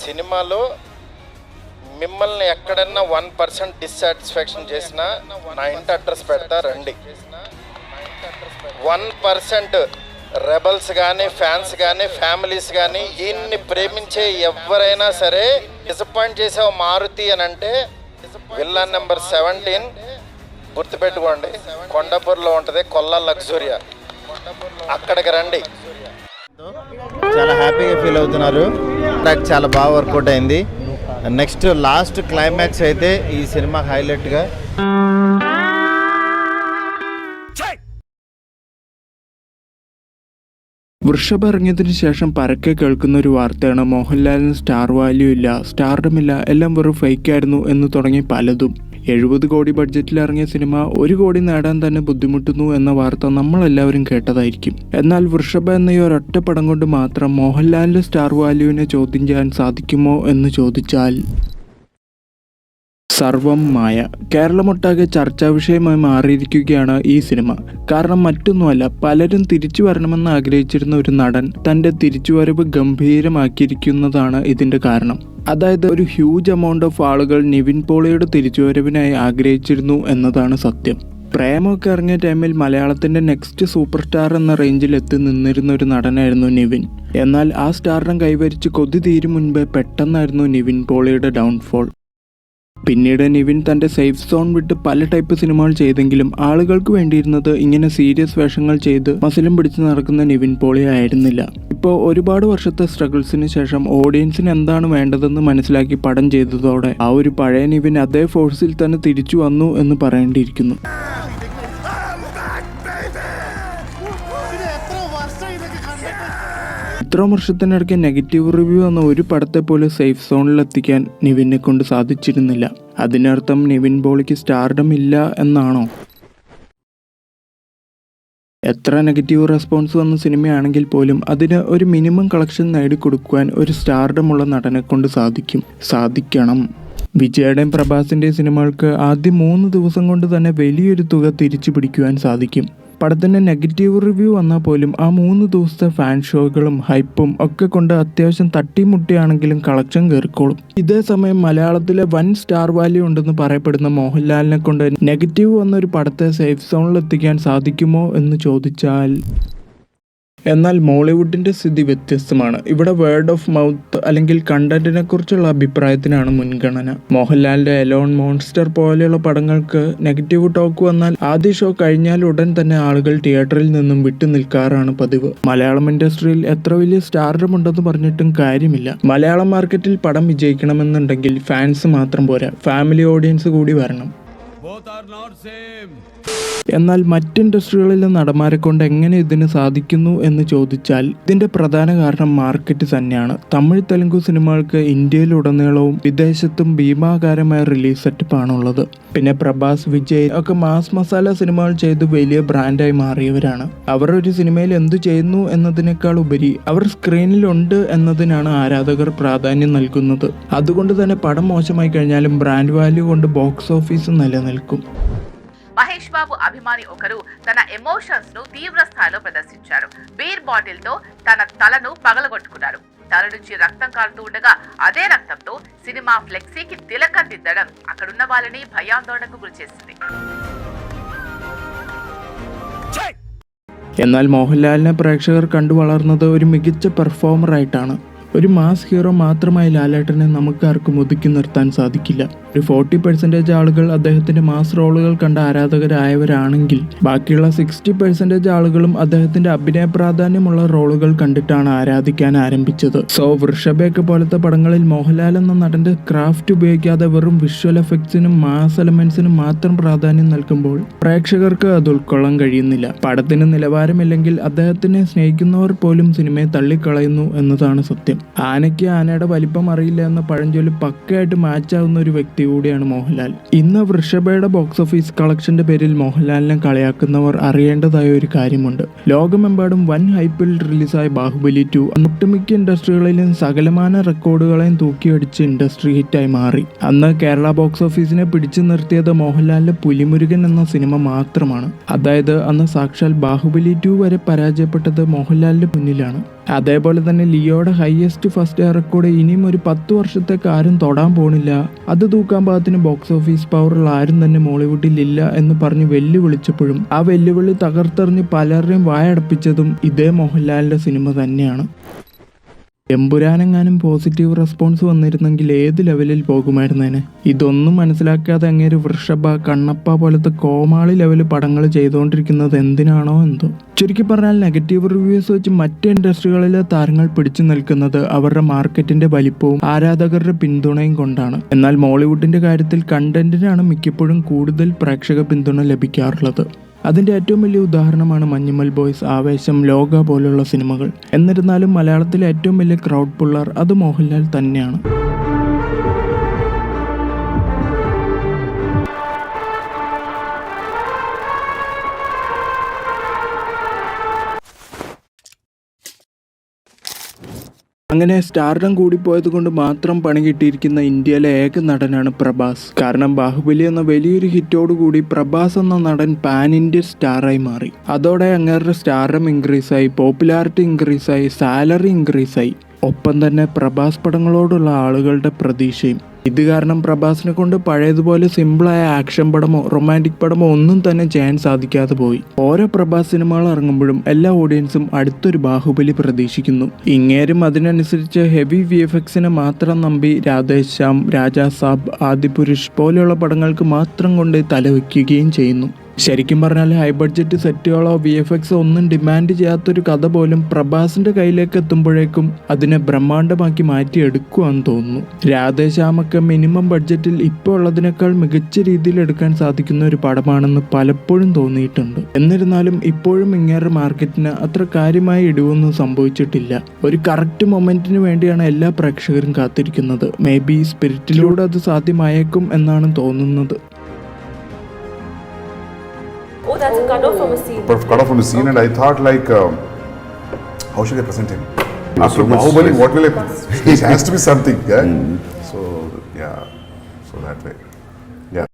సినిమాలో మిమ్మల్ని ఎక్కడన్నా 1% డిస్సాటిస్ఫాక్షన్ చేసినా నా ఇంటి అడ్రస్ పెడతా రండి. 1% రెబల్స్ కానీ ఫ్యాన్స్ కానీ ఫ్యామిలీస్ కానీ ఈయన్ని ప్రేమించే ఎవరైనా సరే డిసప్పాయింట్ చేసావు మారుతి అని అంటే విల్లాన్ నెంబర్ 17 గుర్తుపెట్టుకోండి, కొండాపూర్లో ఉంటుంది, కొల్లా లగ్జూరియా, అక్కడికి రండి. చాలా హ్యాపీగా ఫీల్ అవుతున్నారు. నాకు చాలా బాగా వర్కౌట్ అయింది. నెక్స్ట్ లాస్ట్ క్లైమాక్స్ అయితే ఈ സിനിമ ഹൈലൈറ്റ്గా. വൃഷഭ ഇറങ്ങിയതിനു ശേഷം പരക്കെ കേൾക്കുന്ന ഒരു വാർത്തയാണ് മോഹൻലാലിന് സ്റ്റാർ വാല്യൂ ഇല്ല, സ്റ്റാർഡമില്ല, എല്ലാം വെറും ഫേക്കായിരുന്നു എന്ന് തുടങ്ങി പലതും. 70 കോടി ബഡ്ജറ്റിൽ ഇറങ്ങിയ സിനിമ 1 കോടി നേടാൻ തന്നെ ബുദ്ധിമുട്ടുന്നു എന്ന വാർത്ത നമ്മളെല്ലാവരും കേട്ടതായിരിക്കും. എന്നാൽ വൃഷഭ എന്ന ഈ ഒരൊറ്റ പടം കൊണ്ട് മാത്രം മോഹൻലാലിന്റെ സ്റ്റാർ വാല്യൂവിനെ ചോദ്യം ചെയ്യാൻ സാധിക്കുമോ എന്ന് ചോദിച്ചാൽ സർവം മായ. കേരളമൊട്ടാകെ ചർച്ചാ വിഷയമായി മാറിയിരിക്കുകയാണ് ഈ സിനിമ. കാരണം മറ്റൊന്നുമല്ല, പലരും തിരിച്ചു വരണമെന്ന് ആഗ്രഹിച്ചിരുന്ന ഒരു നടൻ തൻ്റെ തിരിച്ചുവരവ് ഗംഭീരമാക്കിയിരിക്കുന്നതാണ് ഇതിൻ്റെ കാരണം. അതായത് ഒരു ഹ്യൂജ് എമൗണ്ട് ഓഫ് ആളുകൾ നിവിൻ പോളിയുടെ തിരിച്ചുവരവിനായി ആഗ്രഹിച്ചിരുന്നു എന്നതാണ് സത്യം. പ്രേമമൊക്കെ ഇറങ്ങിയ ടൈമിൽ മലയാളത്തിൻ്റെ നെക്സ്റ്റ് സൂപ്പർ സ്റ്റാർ എന്ന റേഞ്ചിൽ എത്തി നിന്നിരുന്ന ഒരു നടനായിരുന്നു നിവിൻ. എന്നാൽ ആ സ്റ്റാറിനെ കൈവരിച്ച് കൊതി തീരും മുൻപേ പെട്ടെന്നായിരുന്നു നിവിൻ പോളിയുടെ ഡൗൺഫോൾ. പിന്നീട് നിവിൻ തൻ്റെ സേഫ് സോൺ വിട്ട് പല ടൈപ്പ് സിനിമകൾ ചെയ്തെങ്കിലും ആളുകൾക്ക് വേണ്ടിയിരുന്നത് ഇങ്ങനെ സീരിയസ് വേഷങ്ങൾ ചെയ്ത് മസിലും പിടിച്ച് നടക്കുന്ന നിവിൻ പോളി ആയിരുന്നില്ല. ഇപ്പോൾ ഒരുപാട് വർഷത്തെ സ്ട്രഗിൾസിന് ശേഷം ഓഡിയൻസിന് എന്താണ് വേണ്ടതെന്ന് മനസ്സിലാക്കി പടം ചെയ്തതോടെ ആ ഒരു പഴയ നിവിൻ അതേ ഫോഴ്സിൽ തന്നെ തിരിച്ചു വന്നു എന്ന് പറയേണ്ടിയിരിക്കുന്നു. ഇത്ര വർഷത്തിനിടയ്ക്ക് നെഗറ്റീവ് റിവ്യൂ എന്ന ഒരു പടത്തെ പോലും സേഫ് സോണിലെത്തിക്കാൻ നിവിനെ കൊണ്ട് സാധിച്ചിരുന്നില്ല. അതിനർത്ഥം നിവിൻ പോളിക്ക് സ്റ്റാർഡം ഇല്ല എന്നാണോ? എത്ര നെഗറ്റീവ് റെസ്പോൺസ് വന്ന സിനിമയാണെങ്കിൽ പോലും അതിന് ഒരു മിനിമം കളക്ഷൻ നേടിക്കൊടുക്കുവാൻ ഒരു സ്റ്റാർഡമുള്ള നടനെ കൊണ്ട് സാധിക്കണം. വിജയുടെയും പ്രഭാസിൻ്റെയും സിനിമകൾക്ക് ആദ്യം 3 ദിവസം കൊണ്ട് തന്നെ വലിയൊരു തുക തിരിച്ചു പിടിക്കുവാൻ സാധിക്കും. പടത്തിൻ്റെ നെഗറ്റീവ് റിവ്യൂ വന്നാൽ പോലും ആ 3 ദിവസത്തെ ഫാൻ ഷോകളും ഹൈപ്പും ഒക്കെ കൊണ്ട് അത്യാവശ്യം തട്ടിമുട്ടിയാണെങ്കിലും കളക്ഷൻ കയറിക്കോളും. ഇതേ സമയം മലയാളത്തിലെ വൻ സ്റ്റാർ വാല്യൂ ഉണ്ടെന്ന് പറയപ്പെടുന്ന മോഹൻലാലിനെ കൊണ്ട് നെഗറ്റീവ് വന്ന ഒരു പടത്തെ സേഫ് സോണിൽ എത്തിക്കാൻ സാധിക്കുമോ എന്ന് ചോദിച്ചാൽ എന്നാൽ മോളിവുഡിൻ്റെ സ്ഥിതി വ്യത്യസ്തമാണ്. ഇവിടെ വേർഡ് ഓഫ് മൗത്ത് അല്ലെങ്കിൽ കണ്ടന്റിനെ കുറിച്ചുള്ള അഭിപ്രായത്തിനാണ് മുൻഗണന. മോഹൻലാലിൻ്റെ എലോൺ, മോൺസ്റ്റർ പോലെയുള്ള പടങ്ങൾക്ക് നെഗറ്റീവ് ടോക്ക് വന്നാൽ ആദ്യ ഷോ കഴിഞ്ഞാൽ ഉടൻ തന്നെ ആളുകൾ തിയേറ്ററിൽ നിന്നും വിട്ടു നിൽക്കാറാണ് പതിവ്. മലയാളം ഇൻഡസ്ട്രിയിൽ എത്ര വലിയ സ്റ്റാർഡം ഉണ്ടെന്ന് പറഞ്ഞിട്ടും കാര്യമില്ല. മലയാളം മാർക്കറ്റിൽ പടം വിജയിക്കണമെന്നുണ്ടെങ്കിൽ ഫാൻസ് മാത്രം പോരാ, ഫാമിലി ഓഡിയൻസ് കൂടി വരണം. എന്നാൽ മറ്റ് ഇൻഡസ്ട്രികളിലെ നടന്മാരെ കൊണ്ട് എങ്ങനെ ഇതിന് സാധിക്കുന്നു എന്ന് ചോദിച്ചാൽ ഇതിൻ്റെ പ്രധാന കാരണം മാർക്കറ്റ് തന്നെയാണ്. തമിഴ്, തെലുങ്ക് സിനിമകൾക്ക് ഇന്ത്യയിലുടനീളവും വിദേശത്തും ഭീമാകാരമായ റിലീസ് സെറ്റപ്പാണുള്ളത്. പിന്നെ പ്രഭാസ്, വിജയ് ഒക്കെ മാസ് മസാല സിനിമകൾ ചെയ്ത് വലിയ ബ്രാൻഡായി മാറിയവരാണ്. അവർ ഒരു സിനിമയിൽ എന്തു ചെയ്യുന്നു എന്നതിനേക്കാൾ ഉപരി അവർ സ്ക്രീനിലുണ്ട് എന്നതിനാണ് ആരാധകർ പ്രാധാന്യം നൽകുന്നത്. അതുകൊണ്ട് തന്നെ പടം മോശമായി കഴിഞ്ഞാലും ബ്രാൻഡ് വാല്യൂ കൊണ്ട് ബോക്സ് ഓഫീസ് నిలనిల్కుం. మహేష్ బాబు అభిమాని ఒకరు తన ఎమోషన్స్ ను తీవ్ర స్థాయిలో ప్రదర్శించారు. బీర్ బాటిల్ తో తన తలను పగలగొట్టుకున్నారు. తల నుంచి రక్తం కారుతూ ఉండగా అదే రక్తంతో సినిమా ఫ్లెక్సీకి తిలకం దిద్దడం అక్కడున్న వాళ్ళని భయాందోళనకు గురిచేసింది. എന്നാൽ മോഹൻലാലിനെ പ്രേക്ഷകർ കണ്ടു വളർന്നത് ഒരു മികച്ച പെർഫോമർ ആയിട്ടാണ്. ഒരു മാസ് ഹീറോ മാത്രമായി ലാലേട്ടനെ നമുക്കാർക്കും ഒതുക്കി നിർത്താൻ സാധിക്കില്ല. ഒരു 40% ആളുകൾ അദ്ദേഹത്തിൻ്റെ മാസ് റോളുകൾ കണ്ട ആരാധകരായവരാണെങ്കിൽ ബാക്കിയുള്ള 60% ആളുകളും അദ്ദേഹത്തിൻ്റെ അഭിനയ പ്രാധാന്യമുള്ള റോളുകൾ കണ്ടിട്ടാണ് ആരാധിക്കാൻ ആരംഭിച്ചത്. സോ വൃഷഭയൊക്കെ പോലത്തെ പടങ്ങളിൽ മോഹൻലാൽ എന്ന നടൻ്റെ ക്രാഫ്റ്റ് ഉപയോഗിക്കാതെ വെറും വിഷ്വൽ എഫക്ട്സിനും മാസ് എലമെന്റ്സിനും മാത്രം പ്രാധാന്യം നൽകുമ്പോൾ പ്രേക്ഷകർക്ക് അത് ഉൾക്കൊള്ളാൻ കഴിയുന്നില്ല. പടത്തിന് നിലവാരമില്ലെങ്കിൽ അദ്ദേഹത്തിനെ സ്നേഹിക്കുന്നവർ പോലും സിനിമയെ തള്ളിക്കളയുന്നു എന്നതാണ് സത്യം. ആനയ്ക്ക് ആനയുടെ വലിപ്പം അറിയില്ല എന്ന പഴഞ്ചൊല്ല് പക്കയായിട്ട് മാച്ചാവുന്ന ഒരു വ്യക്തി കൂടിയാണ് മോഹൻലാൽ. ഇന്ന് വൃഷഭയുടെ ബോക്സ് ഓഫീസ് കളക്ഷന്റെ പേരിൽ മോഹൻലാലിനെ കളിയാക്കുന്നവർ അറിയേണ്ടതായ ഒരു കാര്യമുണ്ട്. ലോകമെമ്പാടും വൻ ഹൈപ്പിൽ റിലീസായ ബാഹുബലി 2 ഒട്ടുമിക്ക ഇൻഡസ്ട്രികളിലും സകലമാന റെക്കോർഡുകളെയും തൂക്കിയടിച്ച് ഇൻഡസ്ട്രി ഹിറ്റായി മാറി. അന്ന് കേരള ബോക്സ് ഓഫീസിനെ പിടിച്ചു നിർത്തിയത് മോഹൻലാലിന്റെ പുലിമുരുകൻ എന്ന സിനിമ മാത്രമാണ്. അതായത് അന്ന് സാക്ഷാൽ ബാഹുബലി 2 വരെ പരാജയപ്പെട്ടത് മോഹൻലാലിന്റെ മുന്നിലാണ്. അതേപോലെ തന്നെ ലിയോയുടെ ഹയസ്റ്റ് ഫസ്റ്റ് ഡേ റെക്കോർഡ് ഇനിയും ഒരു 10 വർഷത്തേക്ക് ആരും തൊടാൻ പോണില്ല, അത് തൂക്കാൻ പാകത്തിന് ബോക്സ് ഓഫീസ് പവറുള്ള ആരും തന്നെ മോളിവുഡിൽ ഇല്ല എന്ന് പറഞ്ഞ് വെല്ലുവിളിച്ചപ്പോഴും ആ വെല്ലുവിളി തകർത്തെറിഞ്ഞ് പലരുടെയും വായടപ്പിച്ചതും ഇതേ മോഹൻലാലിന്റെ സിനിമ തന്നെയാണ്. എമ്പുരാനെങ്ങാനും പോസിറ്റീവ് റെസ്പോൺസ് വന്നിരുന്നെങ്കിൽ ഏത് ലെവലിൽ പോകുമായിരുന്നേനെ. ഇതൊന്നും മനസ്സിലാക്കാതെ അങ്ങേര് വൃഷഭ, കണ്ണപ്പ പോലത്തെ കോമാളി ലെവൽ പടങ്ങൾ ചെയ്തുകൊണ്ടിരിക്കുന്നത് എന്തിനാണോ എന്തോ. ചുരുക്കി പറഞ്ഞാൽ നെഗറ്റീവ് റിവ്യൂസ് വെച്ച് മറ്റ് ഇൻഡസ്ട്രികളിലെ താരങ്ങൾ പിടിച്ചു നിൽക്കുന്നത് അവരുടെ മാർക്കറ്റിന്റെ വലിപ്പവും ആരാധകരുടെ പിന്തുണയും കൊണ്ടാണ്. എന്നാൽ മോളിവുഡിന്റെ കാര്യത്തിൽ കണ്ടന്റിനാണ് മിക്കപ്പോഴും കൂടുതൽ പ്രേക്ഷക പിന്തുണ ലഭിക്കാറുള്ളത്. അതിൻ്റെ ഏറ്റവും വലിയ ഉദാഹരണമാണ് മഞ്ഞുമൽ ബോയ്സ്, ആവേശം, ലോക പോലുള്ള സിനിമകൾ. എന്നിരുന്നാലും മലയാളത്തിലെ ഏറ്റവും വലിയ ക്രൗഡ് പുള്ളർ അത് മോഹൻലാൽ തന്നെയാണ്. അങ്ങനെ സ്റ്റാർഡം കൂടിപ്പോയത് കൊണ്ട് മാത്രം പണി കിട്ടിയിരിക്കുന്ന ഇന്ത്യയിലെ ഏക നടനാണ് പ്രഭാസ്. കാരണം ബാഹുബലി എന്ന വലിയൊരു ഹിറ്റോടുകൂടി പ്രഭാസ് എന്ന നടൻ പാൻ ഇന്ത്യൻ സ്റ്റാറായി മാറി. അതോടെ അങ്ങേരുടെ സ്റ്റാർഡം ഇൻക്രീസായി, പോപ്പുലാരിറ്റി ഇൻക്രീസായി, സാലറി ഇൻക്രീസായി. ഒപ്പം തന്നെ പ്രഭാസ് പടങ്ങളോടുള്ള ആളുകളുടെ പ്രതീക്ഷയും. ഇത് കാരണം പ്രഭാസിനെ കൊണ്ട് പഴയതുപോലെ സിമ്പിളായ ആക്ഷൻ പടമോ റൊമാൻറ്റിക് പടമോ ഒന്നും തന്നെ ചെയ്യാൻ സാധിക്കാതെ പോയി. ഓരോ പ്രഭാസ് സിനിമകൾ ഇറങ്ങുമ്പോഴും എല്ലാ ഓഡിയൻസും അടുത്തൊരു ബാഹുബലി പ്രതീക്ഷിക്കുന്നു. ഇങ്ങേരും അതിനനുസരിച്ച് ഹെവി VFXനെ മാത്രം നമ്പി രാധേശ്യാം, രാജാ സാബ്, ആദിപുരുഷ് പോലെയുള്ള പടങ്ങൾക്ക് മാത്രം കൊണ്ട് തലവെക്കുകയും ചെയ്യുന്നു. ശരിക്കും പറഞ്ഞാൽ ഹൈ ബഡ്ജറ്റ് സെറ്റുകളോ VFX ഒന്നും ഡിമാൻഡ് ചെയ്യാത്തൊരു കഥ പോലും പ്രഭാസിന്റെ കയ്യിലേക്ക് എത്തുമ്പോഴേക്കും അതിനെ ബ്രഹ്മാണ്ഡമാക്കി മാറ്റിയെടുക്കുവാന്ന് തോന്നുന്നു. രാധേശ്യാമൊക്കെ മിനിമം ബഡ്ജറ്റിൽ ഇപ്പോൾ ഉള്ളതിനേക്കാൾ മികച്ച രീതിയിൽ എടുക്കാൻ സാധിക്കുന്ന ഒരു പടമാണെന്ന് പലപ്പോഴും തോന്നിയിട്ടുണ്ട്. എന്നിരുന്നാലും ഇപ്പോഴും ഇങ്ങേറെ മാർക്കറ്റിന് അത്ര കാര്യമായി ഇടിവൊന്നും സംഭവിച്ചിട്ടില്ല. ഒരു കറക്റ്റ് മൊമെന്റിന് വേണ്ടിയാണ് എല്ലാ പ്രേക്ഷകരും കാത്തിരിക്കുന്നത്. മേ ബി സ്പിരിറ്റിലൂടെ അത് സാധ്യമായേക്കും എന്നാണ് തോന്നുന്നത്. Oh, that's a cut off from a scene. Cut off from a scene, and I thought like, how should I present him? After so much Bahubali, stress. what will I? It has to be something, yeah. So yeah, so that way, yeah.